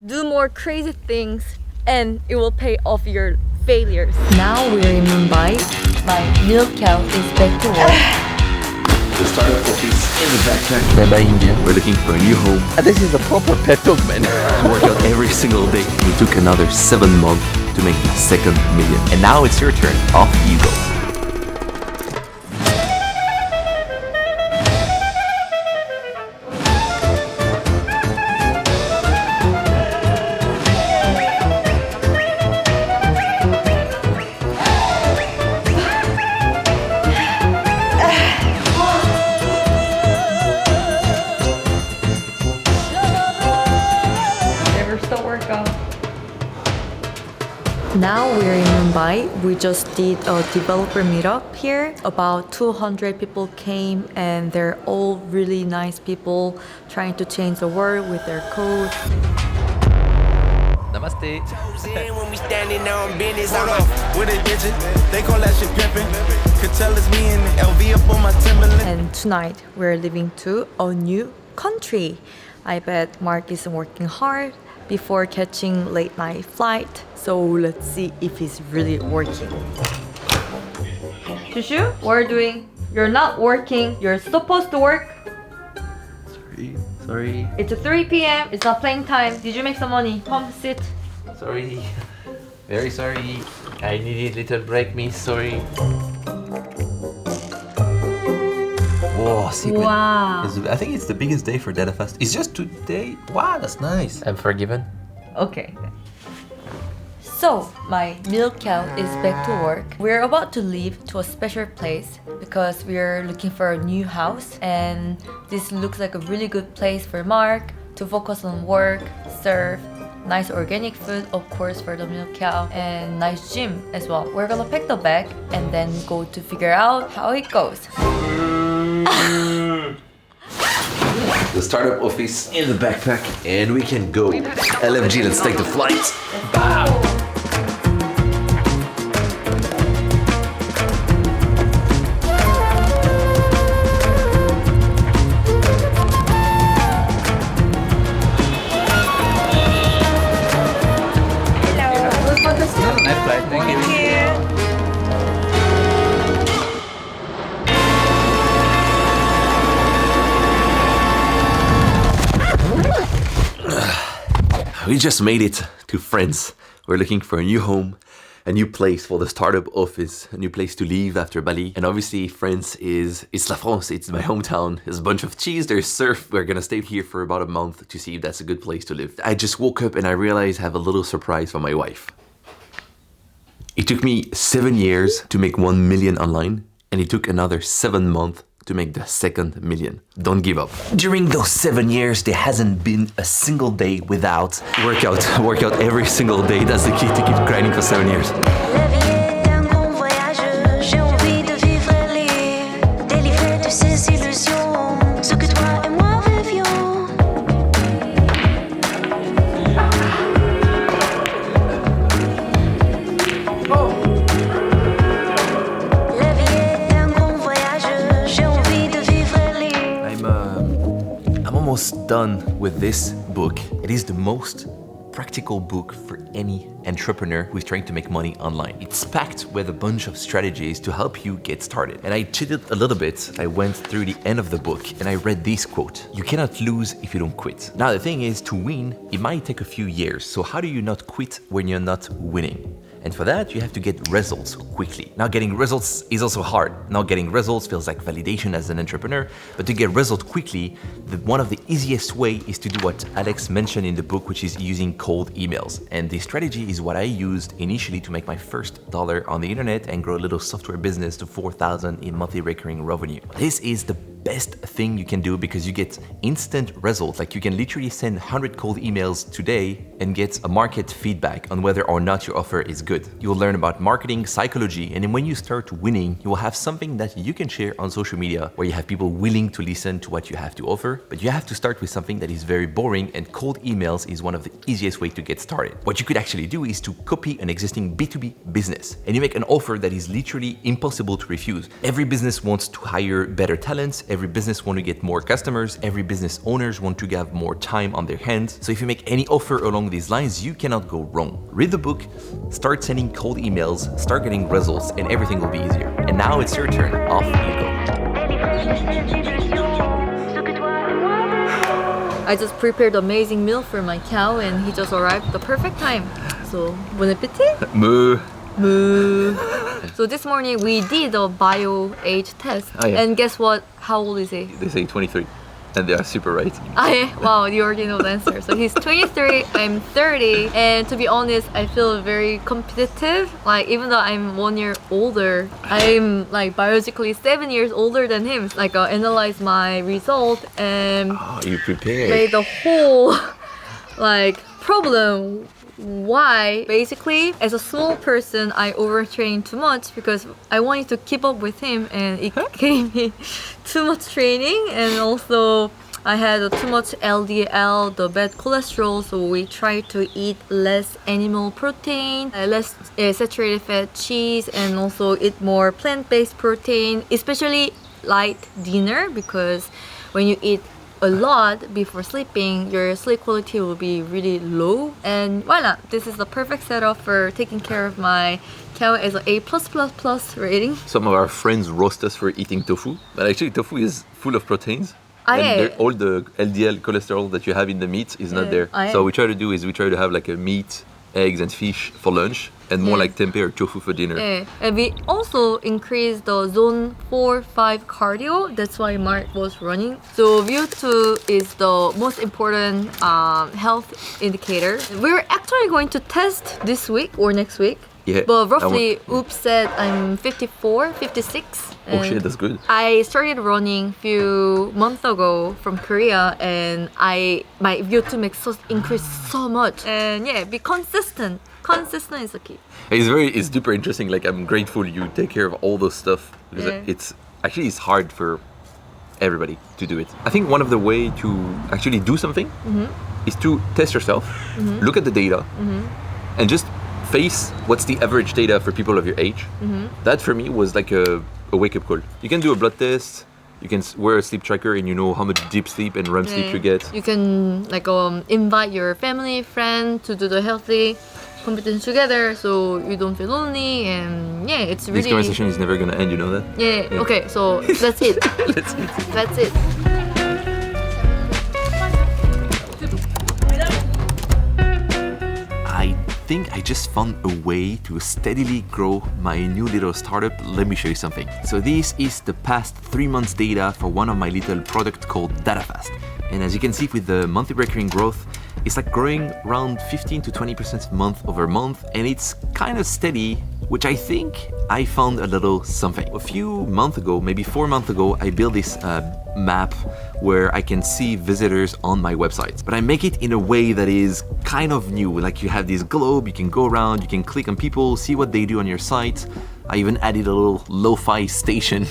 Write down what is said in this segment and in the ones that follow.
do more crazy things, and it will pay off your failures. Now we're in Mumbai. My milk cow is back to work. The startup office in the backpack. Bye bye India. We're looking for a new home. And this is a proper pet dog, man. We work out every single day. It took another 7 months to make the second million. And now it's your turn. Off you go. Now we're in Mumbai. We just did a developer meetup here. About 200 people came and they're all really nice people trying to change the world with their code. Namaste. When we standing on business, I'm off with a digit. They call that shit pimping. Could tell it's me and LV up on my Timberland. And tonight we're leaving to a new country. I bet Mark is working hard before catching late night flight. So let's see if he's really working. Shushu, what are you doing? You're not working. You're supposed to work. Sorry. It's 3 p.m. It's not playing time. Did you make some money? Come sit. Sorry. Very sorry. I needed a little break, me. Sorry. Whoa, secret. Wow. I think it's the biggest day for Data Fast. It's just today. Wow, that's nice. I'm forgiven. Okay. So, my milk cow is back to work. We're about to leave to a special place because we're looking for a new house, and this looks like a really good place for Mark to focus on work, serve, nice organic food, of course, for the milk cow, and nice gym as well. We're gonna pack the bag and then go to figure out how it goes. The startup office in the backpack, and we can go. LFG, let's take the flight. Bow. Nice flight, thank you. We just made it to France. We're looking for a new home, a new place for the startup office, a new place to live after Bali. And obviously France it's La France, it's my hometown. There's a bunch of cheese, there's surf. We're gonna stay here for about a month to see if that's a good place to live. I just woke up and I realized I have a little surprise for my wife. It took me 7 years to make 1 million online, and it took another 7 months to make the second million. Don't give up. During those 7 years, there hasn't been a single day without workout every single day. That's the key to keep grinding for 7 years. Almost done with this book. It is the most practical book for any entrepreneur who is trying to make money online. It's packed with a bunch of strategies to help you get started. And I cheated a little bit. I went through the end of the book and I read this quote: "You cannot lose if you don't quit." Now the thing is, to win, it might take a few years. So how do you not quit when you're not winning? And for that, you have to get results quickly. Now, getting results is also hard. Not getting results feels like validation as an entrepreneur, but to get results quickly, one of the easiest way is to do what Alex mentioned in the book, which is using cold emails. And this strategy is what I used initially to make my first dollar on the internet and grow a little software business to 4,000 in monthly recurring revenue. This is the best thing you can do because you get instant results. Like, you can literally send 100 cold emails today and get a market feedback on whether or not your offer is good. You'll learn about marketing, psychology, and then when you start winning, you will have something that you can share on social media where you have people willing to listen to what you have to offer. But you have to start with something that is very boring, and cold emails is one of the easiest way to get started. What you could actually do is to copy an existing B2B business and you make an offer that is literally impossible to refuse. Every business wants to hire better talents. every business want to get more customers, every business owners want to have more time on their hands. So if you make any offer along these lines, you cannot go wrong. Read the book, start sending cold emails, start getting results, and everything will be easier. And now it's your turn. Off you go. I just prepared amazing meal for my cow and he just arrived at the perfect time. So, bon appétit! Moo. Moo. So this morning we did a bio age test. Oh, yeah. And guess what? How old is he? They say 23. And they are super right. Wow, you already know the answer. So he's 23, I'm 30, and to be honest, I feel very competitive. Like even though I'm 1 year older, I'm like biologically 7 years older than him. Like analyze my result and You prepared. made the whole like problem. Why? Basically, as a small person, I overtrained too much because I wanted to keep up with him, and it gave me too much training, and also I had too much LDL, the bad cholesterol, so we tried to eat less animal protein, less saturated fat, cheese, and also eat more plant-based protein, especially light dinner, because when you eat a lot before sleeping, your sleep quality will be really low. And voila, this is the perfect setup for taking care of my cow as an A+++ rating. Some of our friends roast us for eating tofu, but actually tofu is full of proteins. And all the LDL cholesterol that you have in the meat is not there. So we try to do is we try to have like a meat, eggs and fish for lunch, and more like tempeh or tofu for dinner. And we also increased the zone 4-5 cardio. That's why Mark was running. So VO2 is the most important health indicator. We're actually going to test this week or next week. Yeah. But roughly, Oops said I'm 54, 56. Oh shit, that's good. I started running few months ago from Korea, and my VO2 max increased so much. And yeah, be consistent. Consistent is the key. It's super interesting. Like I'm grateful you take care of all those stuff because it's hard for everybody to do it. I think one of the way to actually do something is to test yourself, look at the data, and just face what's the average data for people of your age. That for me was like a wake-up call. You can do a blood test, you can wear a sleep tracker and you know how much deep sleep and REM sleep you get. You can like invite your family, friend to do the healthy competition together so you don't feel lonely, and yeah, it's really... This conversation is never gonna end, you know that? Yeah. Okay, so that's it. That's it. I think I just found a way to steadily grow my new little startup. Let me show you something. So this is the past 3 months data for one of my little product called DataFast. And as you can see with the monthly recurring growth, it's like growing around 15 to 20% month over month, and it's kind of steady, which I think I found a little something. A few months ago, maybe 4 months ago, I built this map where I can see visitors on my website. But I make it in a way that is kind of new. Like you have this globe, you can go around, you can click on people, see what they do on your site. I even added a little lo-fi station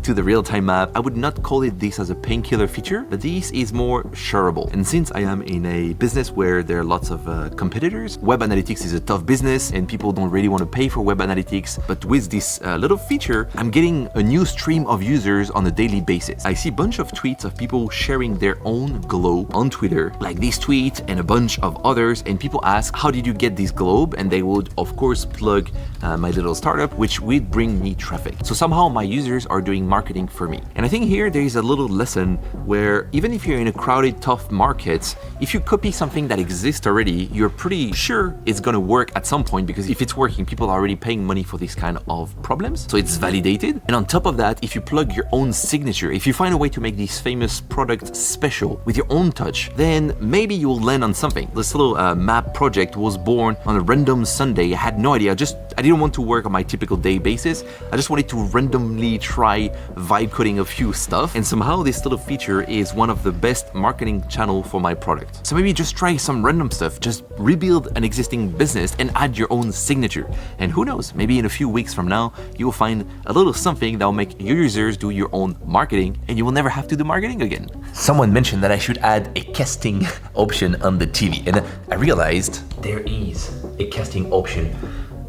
to the real-time map. I would not call it this as a painkiller feature, but this is more shareable. And since I am in a business where there are lots of competitors, web analytics is a tough business and people don't really want to pay for web analytics. But with this little feature, I'm getting a new stream of users on a daily basis. I see a bunch of tweets of people sharing their own globe on Twitter, like this tweet and a bunch of others, and people ask, how did you get this globe? And they would, of course, plug my little startup, which would bring me traffic. So somehow my users are doing marketing for me. And I think here there is a little lesson where even if you're in a crowded, tough market, if you copy something that exists already, you're pretty sure it's gonna work at some point, because if it's working, people are already paying money for this kind of problems. So it's validated. And on top of that, if you plug your own signature, if you find a way to make this famous product special with your own touch, then maybe you'll land on something. This little map project was born on a random Sunday. I had no idea. I didn't want to work on my typical day basis. I just wanted to randomly try vibe coding a few stuff, and somehow this little feature is one of the best marketing channel for my product. So maybe just try some random stuff, just rebuild an existing business and add your own signature. And who knows, maybe in a few weeks from now, you will find a little something that will make your users do your own marketing and you will never have to do marketing again. Someone mentioned that I should add a casting option on the TV, and I realized there is a casting option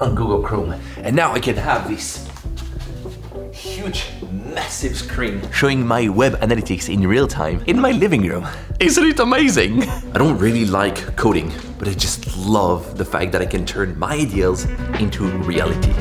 on Google Chrome. And now I can have this huge, massive screen showing my web analytics in real time in my living room. Isn't it amazing? I don't really like coding, but I just love the fact that I can turn my ideas into reality.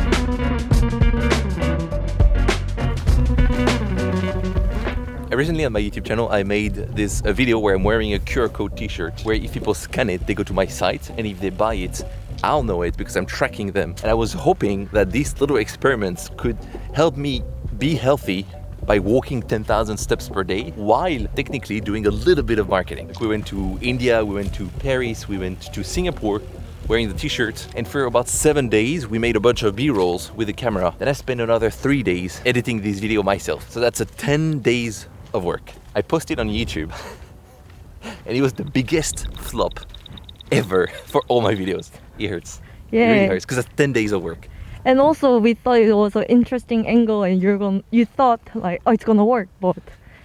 Recently on my YouTube channel, I made this video where I'm wearing a QR code t-shirt, where if people scan it, they go to my site, and if they buy it, I'll know it because I'm tracking them. And I was hoping that these little experiments could help me be healthy by walking 10,000 steps per day while technically doing a little bit of marketing. We went to India, we went to Paris, we went to Singapore wearing the t-shirt, and for about 7 days we made a bunch of b-rolls with the camera. Then I spent another 3 days editing this video myself. So that's a 10 days of work. I posted on YouTube and it was the biggest flop ever for all my videos. It hurts. Yeah. It really hurts because that's 10 days of work. And also we thought it was an interesting angle and you thought like, oh, it's gonna work, but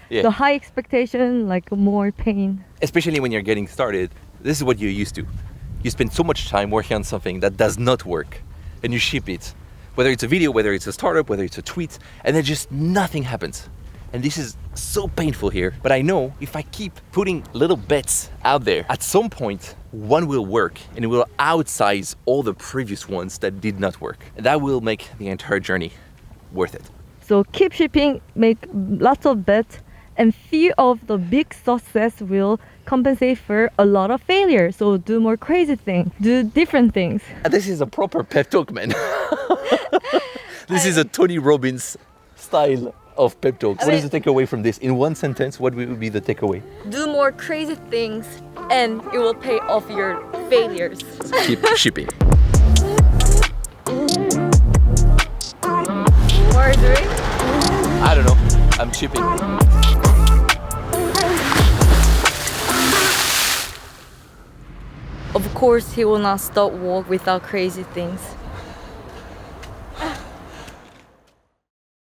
the high expectation, like more pain. Especially when you're getting started, this is what you're used to. You spend so much time working on something that does not work and you ship it. Whether it's a video, whether it's a startup, whether it's a tweet, and then just nothing happens. And this is so painful here, but I know if I keep putting little bets out there, at some point, one will work and it will outsize all the previous ones that did not work. And that will make the entire journey worth it. So keep shipping, make lots of bets, and few of the big success will compensate for a lot of failure. So do more crazy things, do different things. And this is a proper pep talk, man. This is a Tony Robbins style of pep talks. What is the takeaway from this? In one sentence, what would be the takeaway? Do more crazy things and it will pay off your failures. Keep shipping. What are you doing? I don't know. I'm shipping. Of course, he will not stop walk without crazy things.